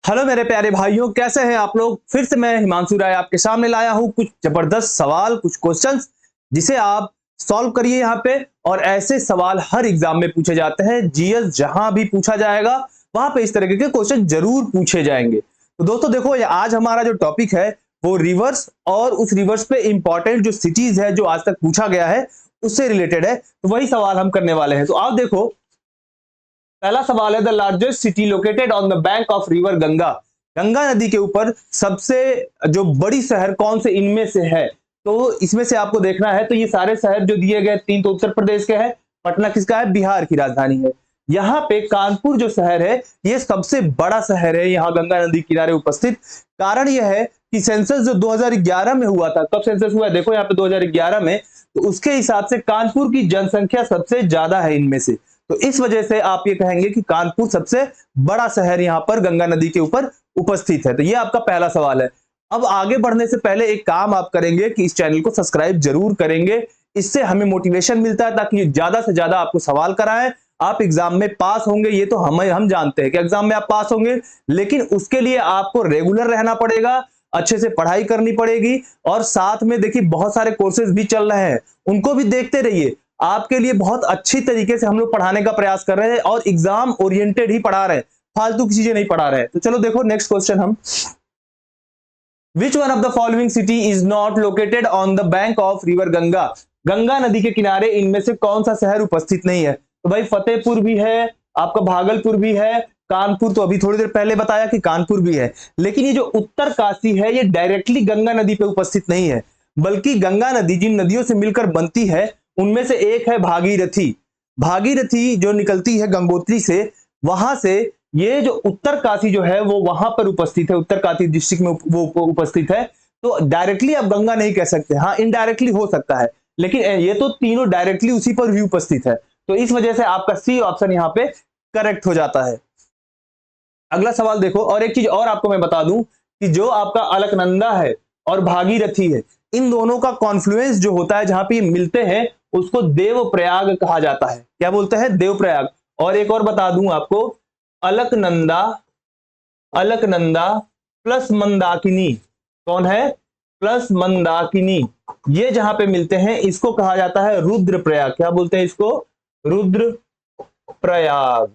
Hello मेरे प्यारे भाइयों, कैसे हैं आप लोग। फिर से मैं हिमांशु राय आपके सामने लाया हूं कुछ जबरदस्त सवाल, कुछ क्वेश्चंस जिसे आप सॉल्व करिए यहाँ पे। और ऐसे सवाल हर एग्जाम में पूछे जाते हैं। जीएस जहां भी पूछा जाएगा वहां पे इस तरीके के क्वेश्चन जरूर पूछे जाएंगे। तो दोस्तों देखो, आज हमारा जो टॉपिक है वो रिवर्स, और उस रिवर्स पे इंपॉर्टेंट जो सिटीज है जो आज तक पूछा गया है उससे रिलेटेड है। तो वही सवाल हम करने वाले हैं। तो आप देखो, पहला सवाल है the largest city located on the bank of river Ganga. Ganga नदी के ऊपर सबसे जो बड़ी शहर कौन से इनमें से है। तो इसमें से आपको देखना है। तो ये सारे शहर जो दिए गए, तीन तो उत्तर प्रदेश के हैं, पटना किसका है, बिहार की राजधानी है। यहाँ पे कानपुर जो शहर है ये सबसे बड़ा शहर है, यहाँ गंगा नदी किनारे उपस्थित। कारण यह है कि सेंसस जो 2011 में हुआ था, कब सेंसस हुआ है देखो यहाँ पे 2011 में, तो उसके हिसाब से कानपुर की जनसंख्या सबसे ज्यादा है इनमें से। तो इस वजह से आप ये कहेंगे कि कानपुर सबसे बड़ा शहर यहाँ पर गंगा नदी के ऊपर उपस्थित है। तो ये आपका पहला सवाल है। अब आगे बढ़ने से पहले एक काम आप करेंगे कि इस चैनल को सब्सक्राइब जरूर करेंगे। इससे हमें मोटिवेशन मिलता है ताकि ज्यादा से ज्यादा आपको सवाल कराएं। आप एग्जाम में पास होंगे, ये तो हम जानते हैं कि एग्जाम में आप पास होंगे, लेकिन उसके लिए आपको रेगुलर रहना पड़ेगा, अच्छे से पढ़ाई करनी पड़ेगी। और साथ में देखिए बहुत सारे कोर्सेज भी चल रहे हैं, उनको भी देखते रहिए। आपके लिए बहुत अच्छी तरीके से हम लोग पढ़ाने का प्रयास कर रहे हैं और एग्जाम ओरिएंटेड ही पढ़ा रहे हैं, फालतू की चीजें नहीं पढ़ा रहे हैं। तो चलो देखो नेक्स्ट क्वेश्चन हम, which one of the following city is not located on the bank of river Ganga. Ganga नदी के किनारे इनमें से कौन सा शहर उपस्थित नहीं है। तो भाई फतेहपुर भी है, आपका भागलपुर भी है, कानपुर तो अभी थोड़ी देर पहले बताया कि कानपुर भी है। लेकिन ये जो उत्तर काशी है ये डायरेक्टली गंगा नदी पे उपस्थित नहीं है, बल्कि गंगा नदी जिन नदियों से मिलकर बनती है उनमें से एक है भागीरथी। भागीरथी जो निकलती है गंगोत्री से, वहां से ये जो उत्तर काशी जो है वो वहां पर उपस्थित है, उत्तर काशी डिस्ट्रिक्ट में वो उपस्थित है। तो डायरेक्टली आप गंगा नहीं कह सकते, हाँ इनडायरेक्टली हो सकता है, लेकिन ये तो तीनों डायरेक्टली उसी पर भी उपस्थित है। तो इस वजह से आपका सी ऑप्शन यहाँ पे करेक्ट हो जाता है। अगला सवाल देखो, और एक चीज और आपको मैं बता दूं कि जो आपका अलकनंदा है और भागीरथी है, इन दोनों का कॉन्फ्लुएंस जो होता है जहां पे मिलते हैं उसको देवप्रयाग कहा जाता है। क्या बोलते हैं, देवप्रयाग। और एक और बता दूं आपको, अलकनंदा अलकनंदा प्लस मंदाकिनी, कौन है, प्लस मंदाकिनी, ये जहां पे मिलते हैं इसको कहा जाता है रुद्रप्रयाग। क्या बोलते हैं इसको, रुद्रप्रयाग।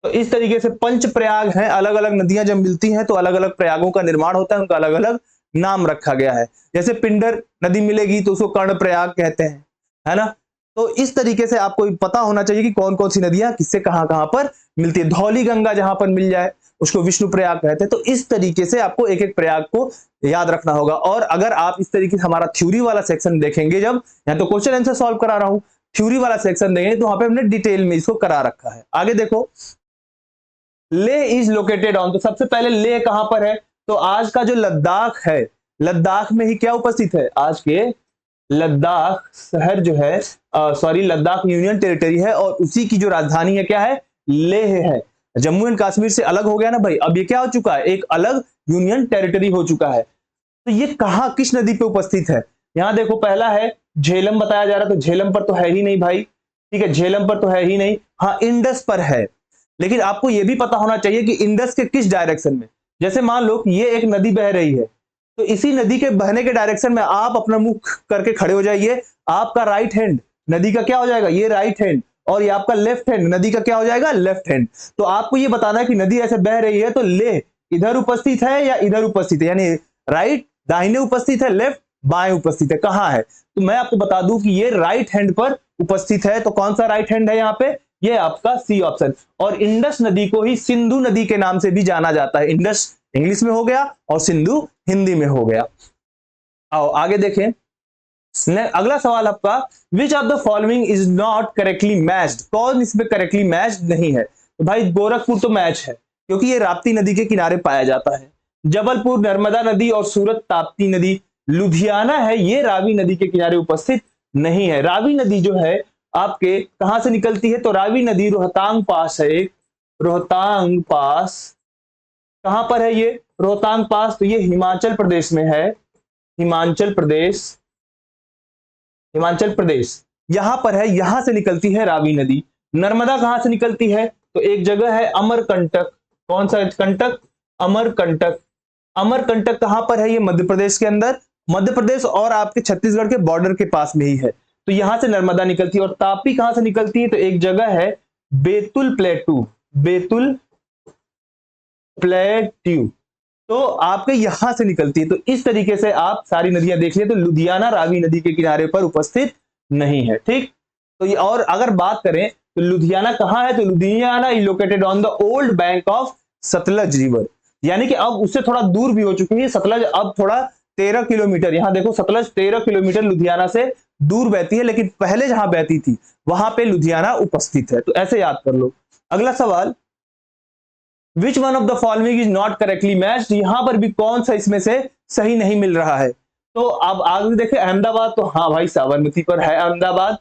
तो इस तरीके से पंच प्रयाग हैं, अलग अलग नदियां जब मिलती हैं तो अलग अलग प्रयागों का निर्माण होता है, उनका अलग अलग नाम रखा गया है। जैसे पिंडर नदी मिलेगी तो उसको कर्ण प्रयाग कहते हैं, है ना। तो इस तरीके से आपको पता होना चाहिए कि कौन कौन सी नदियां किससे कहां कहां पर मिलती है। धौली गंगा जहां पर मिल जाए उसको विष्णु प्रयाग कहते हैं। तो इस तरीके से आपको एक एक प्रयाग को याद रखना होगा। और अगर आप इस तरीके से हमारा थ्योरी वाला सेक्शन देखेंगे, जब यहाँ तो क्वेश्चन आंसर सॉल्व करा रहा हूं, थ्योरी वाला सेक्शन देंगे तो वहां पे हमने डिटेल में इसको करा रखा है। आगे देखो, ले इज लोकेटेड ऑन, तो सबसे पहले ले कहां पर है, तो आज का जो लद्दाख है, लद्दाख में ही क्या उपस्थित है, आज के लद्दाख शहर जो है, सॉरी लद्दाख यूनियन टेरिटरी है, और उसी की जो राजधानी है क्या है, लेह है। जम्मू एंड कश्मीर से अलग हो गया ना भाई, अब ये क्या हो चुका है, एक अलग यूनियन टेरिटरी हो चुका है। तो ये कहां किस नदी पे उपस्थित है, यहां देखो पहला है झेलम बताया जा रहा है, तो झेलम पर तो है ही नहीं भाई, ठीक है, झेलम पर तो है ही नहीं। हाँ इंडस पर है, लेकिन आपको यह भी पता होना चाहिए कि इंडस के किस डायरेक्शन में। जैसे मान लो कि ये एक नदी बह रही है, तो इसी नदी के बहने के डायरेक्शन में आप अपना मुख करके खड़े हो जाइए। आपका राइट हैंड नदी का क्या हो जाएगा, ये राइट हैंड, और ये आपका लेफ्ट हैंड नदी का क्या हो जाएगा, लेफ्ट हैंड। तो आपको ये बताना है कि नदी ऐसे बह रही है तो ले इधर उपस्थित है या इधर उपस्थित है, यानी राइट दाहिने उपस्थित है, लेफ्ट बाएं उपस्थित है, कहां है। तो मैं आपको बता दूं कि ये राइट हैंड पर उपस्थित है। तो कौन सा राइट हैंड है यहाँ पे, ये आपका सी ऑप्शन। और इंडस नदी को ही सिंधु नदी के नाम से भी जाना जाता है। इंडस इंग्लिश में हो गया और सिंधु हिंदी में हो गया। आओ आगे देखें, अगला सवाल आपका, which of the following is not correctly matched, कौन इसमें करेक्टली मैच्ड नहीं है। तो भाई गोरखपुर तो मैच है क्योंकि ये राप्ती नदी के किनारे पाया जाता है। जबलपुर नर्मदा नदी और सूरत ताप्ती नदी। लुधियाना है ये रावी नदी के किनारे उपस्थित नहीं है। रावी नदी जो है आपके कहां से निकलती है, तो रावी नदी रोहतांग पास है, एक रोहतांग पास, कहां पर है ये रोहतांग पास, तो ये हिमाचल प्रदेश में है, हिमाचल प्रदेश, हिमाचल प्रदेश यहां पर है, यहां से निकलती है रावी नदी। नर्मदा कहां से निकलती है, तो एक जगह है अमरकंटक, कौन सा कंटक? अमरकंटक। अमरकंटक कहां पर है? ये मध्य प्रदेश के अंदर, मध्य प्रदेश और आपके छत्तीसगढ़ के बॉर्डर के पास में ही है। तो यहां से नर्मदा निकलती है। और ताप्ती कहां से निकलती है? तो एक जगह है बेतुल प्लेटू, बेतुल प्लेट्यू, तो आपके यहां से निकलती है। तो इस तरीके से आप सारी नदियां देख लिए। तो लुधियाना रावी नदी के किनारे पर उपस्थित नहीं है, ठीक। तो ये, और अगर बात करें तो लुधियाना कहां है? तो Ludhiana is located on the old bank of Sutlej river, यानी कि अब उससे थोड़ा दूर भी हो चुकी है सतलज। अब थोड़ा 13 किलोमीटर, यहां देखो सतलज 13 किलोमीटर लुधियाना से दूर बहती है, लेकिन पहले जहां बहती थी वहां पे लुधियाना उपस्थित है। तो ऐसे याद कर लो। अगला सवाल, which one of the following is not correctly matched? यहां पर भी कौन सा इसमें से सही नहीं मिल रहा है? तो अब आगे देखें, अहमदाबाद, तो हाँ भाई साबरमती पर है अहमदाबाद।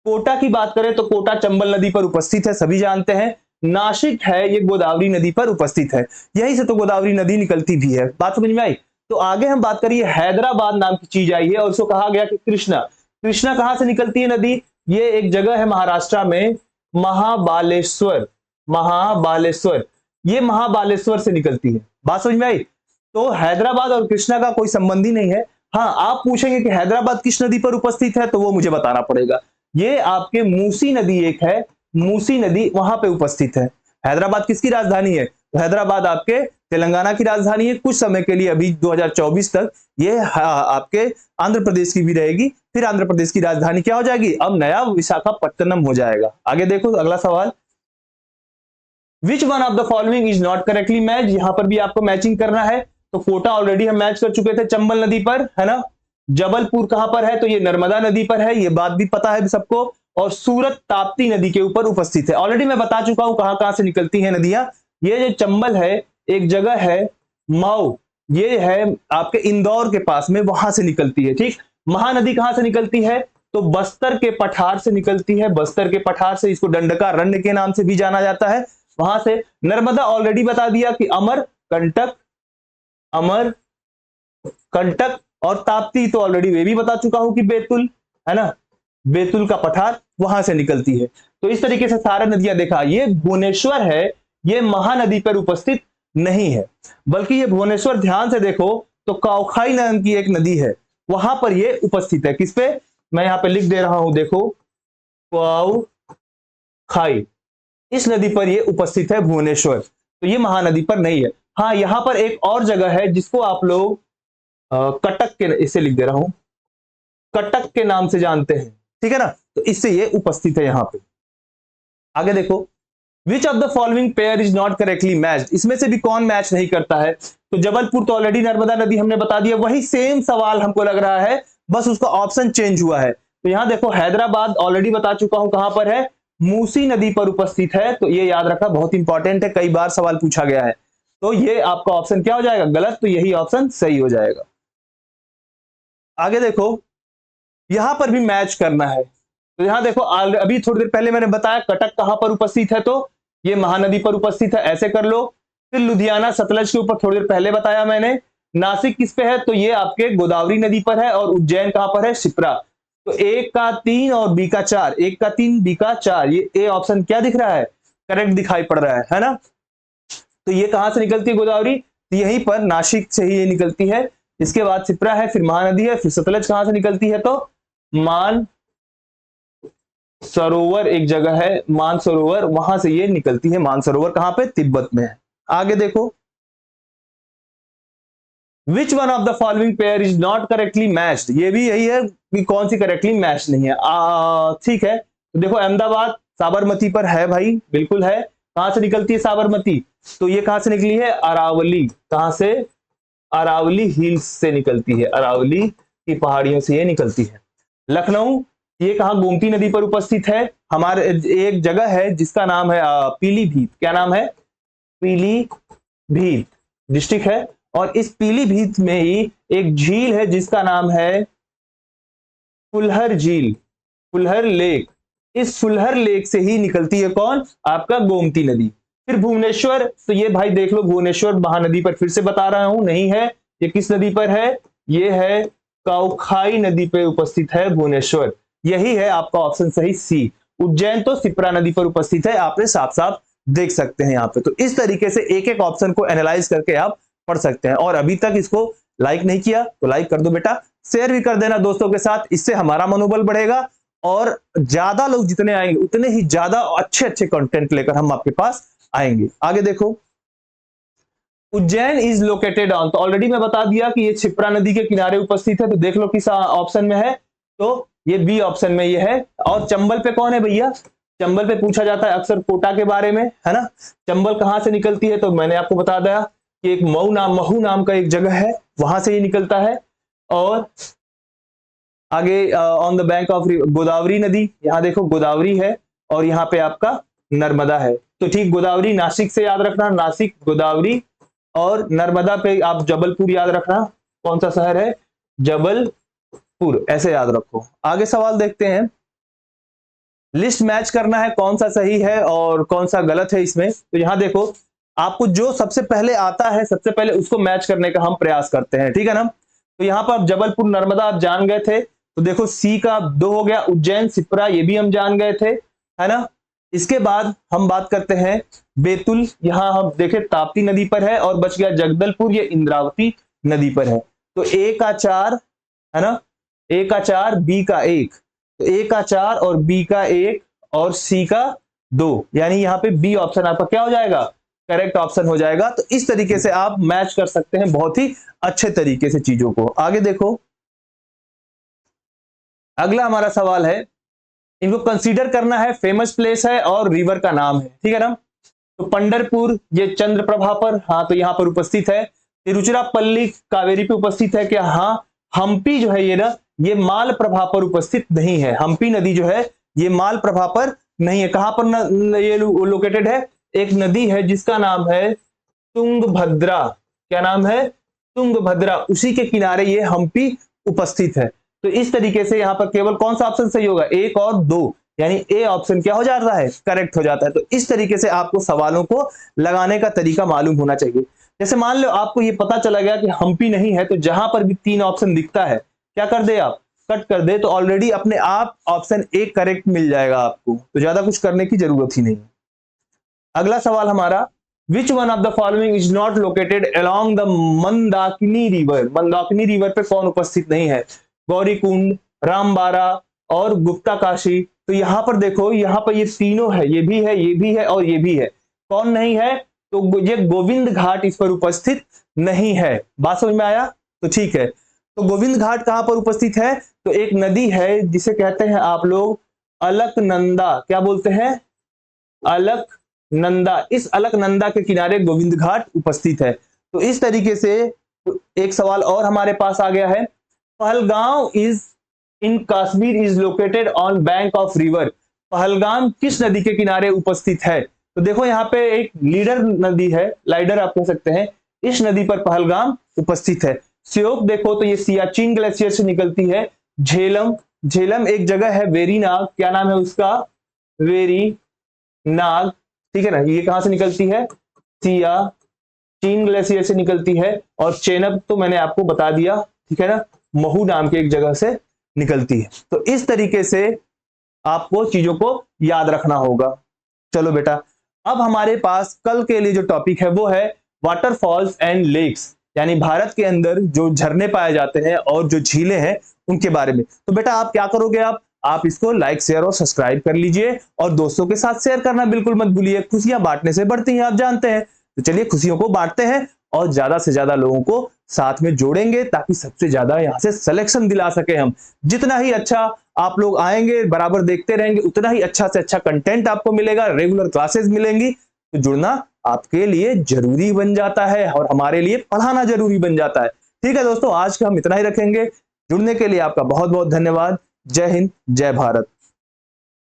कोटा की बात करें तो कोटा चंबल नदी पर उपस्थित है, सभी जानते हैं। नासिक है, ये गोदावरी नदी पर उपस्थित है, यहीं से तो गोदावरी नदी निकलती भी है। बात समझ में आई? तो आगे हम बात करिए, हैदराबाद नाम की चीज आई है और उसको कहा गया कि कृष्णा। कृष्णा कहां से निकलती है नदी? ये एक जगह है महाराष्ट्र में, महाबालेश्वर, महाबालेश्वर, ये महाबालेश्वर से निकलती है। बात समझ में आई? तो हैदराबाद और कृष्णा का कोई संबंध ही नहीं है। हाँ, आप पूछेंगे कि हैदराबाद किस नदी पर उपस्थित है, तो वो मुझे बताना पड़ेगा। ये आपके मूसी नदी एक है, मूसी नदी वहां पे उपस्थित है। हैदराबाद किसकी राजधानी है? तो हैदराबाद आपके तेलंगाना की राजधानी है। कुछ समय के लिए, अभी 2024 तक ये आपके आंध्र प्रदेश की भी रहेगी। फिर आंध्र प्रदेश की राजधानी क्या हो जाएगी? अब नया विशाखापट्टनम हो जाएगा। आगे देखो अगला सवाल, which one of the following is not correctly match? यहां पर भी आपको मैचिंग करना है। तो कोटा ऑलरेडी हम मैच कर चुके थे चंबल नदी पर, है ना। जबलपुर कहां पर है? तो ये नर्मदा नदी पर है, ये बात भी पता है सबको। और सूरत ताप्ती नदी के ऊपर उपस्थित है। ऑलरेडी मैं बता चुका हूं कहां कहां से निकलती है नदियां। ये जो चंबल है, एक जगह है मऊ, ये है आपके इंदौर के पास में, वहां से निकलती है, ठीक। महानदी कहां से निकलती है? तो बस्तर के पठार से निकलती है, बस्तर के पठार से, इसको दंडकारण्य के नाम से भी जाना जाता है, वहां से। नर्मदा ऑलरेडी बता दिया कि अमरकंटक, अमरकंटक। और ताप्ती तो ऑलरेडी वे भी बता चुका हूं कि बेतुल, है ना, बेतुल का पठार वहां से निकलती है। तो इस तरीके से सारे नदियां देखा। ये भुवनेश्वर है, ये महानदी पर उपस्थित नहीं है, बल्कि ये भुवनेश्वर, ध्यान से देखो तो काउखाई नाम की एक नदी है, वहां पर ये उपस्थित है। किस पे? मैं यहां पे लिख दे रहा हूं, देखो, काउखाई, इस नदी पर ये उपस्थित है भुवनेश्वर। तो ये महानदी पर नहीं है। हाँ, यहां पर एक और जगह है जिसको आप लोग कटक के, इसे लिख दे रहा हूं, कटक के नाम से जानते हैं, ठीक है ना। तो इससे ये उपस्थित है यहां पे। आगे देखो, which of the following pair is not correctly matched? इसमें से भी कौन मैच नहीं करता है? तो जबलपुर तो ऑलरेडी नर्मदा नदी हमने बता दिया, वही सेम सवाल हमको लग रहा है, बस उसका ऑप्शन चेंज हुआ है। तो यहां देखो, हैदराबाद ऑलरेडी बता चुका हूं कहां पर है, मूसी नदी पर उपस्थित है। तो ये याद रखा, बहुत इंपॉर्टेंट है, कई बार सवाल पूछा गया है। तो ये आपका ऑप्शन क्या हो जाएगा? गलत। तो यही ऑप्शन सही हो जाएगा। आगे देखो, यहां पर भी मैच करना है। तो यहां देखो, अभी थोड़ी देर पहले मैंने बताया कटक कहां पर उपस्थित है, तो ये महानदी पर उपस्थित है, ऐसे कर लो। फिर लुधियाना सतलज के ऊपर थोड़ी देर पहले बताया मैंने। नासिक किस पे है? तो ये आपके गोदावरी नदी पर है। और उज्जैन कहां पर है? शिप्रा। तो 1 का 3 और बी का 4, 1 का 3 बी का 4, ये ए ऑप्शन क्या दिख रहा है? करेक्ट दिखाई पड़ रहा है ना। तो ये कहां से निकलती है गोदावरी? तो यहीं पर नासिक से ही ये निकलती है। इसके बाद शिप्रा है, फिर महानदी है, फिर सतलज कहां से निकलती है? तो मान सरोवर एक जगह है, मान सरोवर, वहां से ये निकलती है। मान सरोवर कहां पे? तिब्बत में है। आगे देखो, which one of the following pair is not correctly matched? ये भी यही है कि कौन सी करेक्टली मैच नहीं है। ठीक है, तो देखो, अहमदाबाद साबरमती पर है भाई, बिल्कुल है। कहां से निकलती है साबरमती? तो ये कहां से निकली है? अरावली। कहां से? अरावली हिल्स से निकलती है, अरावली की पहाड़ियों से ये निकलती है। लखनऊ, ये कहा? गोमती नदी पर उपस्थित है। हमारे एक जगह है जिसका नाम है पीलीभीत। क्या नाम है? पीलीभीत डिस्ट्रिक्ट है। और इस पीलीभीत में ही एक झील है जिसका नाम है फुलहर झील, फुलहर लेक। इस फुलहर लेक से ही निकलती है कौन? आपका गोमती नदी। फिर भुवनेश्वर, तो ये भाई देख लो, भुवनेश्वर महानदी पर, फिर से बता रहा हूं, नहीं है। ये किस नदी पर है? ये है काउखाई नदी पर उपस्थित है भुवनेश्वर। यही है आपका ऑप्शन सही, सी। उज्जैन तो शिप्रा नदी पर उपस्थित है, आपने साफ साफ देख सकते हैं यहाँ पे। तो इस तरीके से एक एक ऑप्शन को एनालाइज करके आप पढ़ सकते हैं। और अभी तक इसको लाइक नहीं किया तो लाइक कर दो बेटा, शेयर भी कर देना दोस्तों के साथ, इससे हमारा मनोबल बढ़ेगा और ज्यादा लोग जितने आएंगे उतने ही ज्यादा अच्छे अच्छे कंटेंट लेकर हम आपके पास आएंगे। आगे देखो, उज्जैन इज लोकेटेड ऑन, तो ऑलरेडी मैं बता दिया कि ये क्षिप्रा नदी के किनारे उपस्थित है, तो देख लो किस ऑप्शन में है, तो ये बी ऑप्शन में ये है। और चंबल पे कौन है भैया, चंबल पे पूछा जाता है अक्सर कोटा के बारे में, है ना। चंबल कहां से निकलती है, तो मैंने आपको बता दिया कि एक महू नाम का एक जगह है, वहां से ये निकलता है। और आगे on the bank of Godavari नदी, यहाँ देखो गोदावरी है और यहाँ पे आपका नर्मदा है, तो ठीक गोदावरी नासिक से याद रखना, नासिक गोदावरी, और नर्मदा पे आप जबलपुर याद रखना, कौन सा शहर है, जबलपुर, ऐसे याद रखो। आगे सवाल देखते हैं, लिस्ट मैच करना है कौन सा सही है और कौन सा गलत है इसमें। तो यहाँ देखो, आपको जो सबसे पहले आता है सबसे पहले उसको मैच करने का हम प्रयास करते हैं, ठीक है ना। तो यहाँ पर जबलपुर नर्मदा आप जान गए थे, तो देखो सी का 2 हो गया, उज्जैन सिप्रा ये भी हम जान गए थे, है ना। इसके बाद हम बात करते हैं बैतूल, यहाँ हम देखें ताप्ती नदी पर है, और बच गया जगदलपुर, ये इंद्रावती नदी पर है। तो ए का 4 है ना, ए का 4 बी का 1, तो ए का 4 और बी का 1 और सी का 2, यानी यहाँ पे बी ऑप्शन आपका क्या हो जाएगा, करेक्ट ऑप्शन हो जाएगा। तो इस तरीके से आप मैच कर सकते हैं बहुत ही अच्छे तरीके से चीजों को। आगे देखो, अगला हमारा सवाल है, इनको कंसीडर करना है, फेमस प्लेस है और रिवर का नाम है, ठीक है ना। तो पंढरपुर ये चंद्रप्रभा पर, हाँ तो यहाँ पर उपस्थित है। तिरुचिरापल्ली कावेरी पे उपस्थित है क्या, हाँ। हम्पी जो है ये ना, ये मालप्रभा पर उपस्थित नहीं है, हम्पी नदी जो है ये मालप्रभा पर नहीं है। कहां पर ये लोकेटेड है, एक नदी है जिसका नाम है तुंगभद्रा, क्या नाम है, तुंगभद्रा, उसी के किनारे ये हम्पी उपस्थित है। तो इस तरीके से यहाँ पर केवल कौन सा ऑप्शन सही होगा, 1 और 2, यानी ए ऑप्शन क्या हो जाता है, करेक्ट हो जाता है। तो इस तरीके से आपको सवालों को लगाने का तरीका मालूम होना चाहिए। जैसे मान लो आपको ये पता चला गया कि हम्पी नहीं है, तो जहां पर भी 3 ऑप्शन दिखता है क्या कर दे आप, कट कर दे, तो ऑलरेडी अपने आप ऑप्शन ए करेक्ट मिल जाएगा आपको, तो ज्यादा कुछ करने की जरूरत ही नहीं। अगला सवाल हमारा, which one of the following is not located along the Mandakini river, Mandakini river पे कौन उपस्थित नहीं है, गौरीकुंड, रामबारा और गुप्ता काशी। तो यहां पर देखो, यहां पर ये तीनों है, ये भी है, ये भी है और ये भी है, कौन नहीं है, तो ये गोविंद घाट इस पर उपस्थित नहीं है। बात समझ में आया, तो ठीक है। तो गोविंद घाट कहां पर उपस्थित है, तो एक नदी है जिसे कहते हैं आप लोग अलकनंदा, क्या बोलते हैं, अलकनंदा, इस अलकनंदा के किनारे गोविंद घाट उपस्थित है। तो इस तरीके से एक सवाल और हमारे पास आ गया है, Pahalgam is in Kashmir is located on bank of river, Pahalgam किस नदी के किनारे उपस्थित है। तो देखो यहाँ पे एक लीडर नदी है, लाइडर आप कह सकते हैं, इस नदी पर पहलगाम उपस्थित है। श्योक देखो तो ये सियाचिन ग्लेशियर से निकलती है। झेलम, झेलम एक जगह है, वेरीनाग, क्या नाम है उसका, वेरीनाग, ठीक है ना, ये कहां से निकलती है, सियाचिन ग्लेशियर से निकलती है। और चेनब तो मैंने आपको बता दिया, ठीक है ना, महू नाम के एक जगह से निकलती है। तो इस तरीके से आपको चीजों को याद रखना होगा। चलो बेटा, अब हमारे पास कल के लिए जो टॉपिक है वो है वाटरफॉल्स एंड लेक्स, यानी भारत के अंदर जो झरने पाए जाते हैं और जो झीलें हैं उनके बारे में। तो बेटा आप क्या करोगे, आप इसको लाइक शेयर और सब्सक्राइब कर लीजिए और दोस्तों के साथ शेयर करना बिल्कुल मत भूलिए। खुशियां बांटने से बढ़ती हैं, आप जानते हैं। तो चलिए खुशियों को बांटते हैं और ज्यादा से ज्यादा लोगों को साथ में जोड़ेंगे, ताकि सबसे ज्यादा यहां से सिलेक्शन दिला सके हम। जितना ही अच्छा आप लोग आएंगे, बराबर देखते रहेंगे, उतना ही अच्छा से अच्छा कंटेंट आपको मिलेगा, रेगुलर क्लासेस मिलेंगी। तो जुड़ना आपके लिए जरूरी बन जाता है और हमारे लिए पढ़ाना जरूरी बन जाता है। ठीक है दोस्तों, आज का हम इतना ही रखेंगे। जुड़ने के लिए आपका बहुत बहुत धन्यवाद। जय हिंद, जय भारत।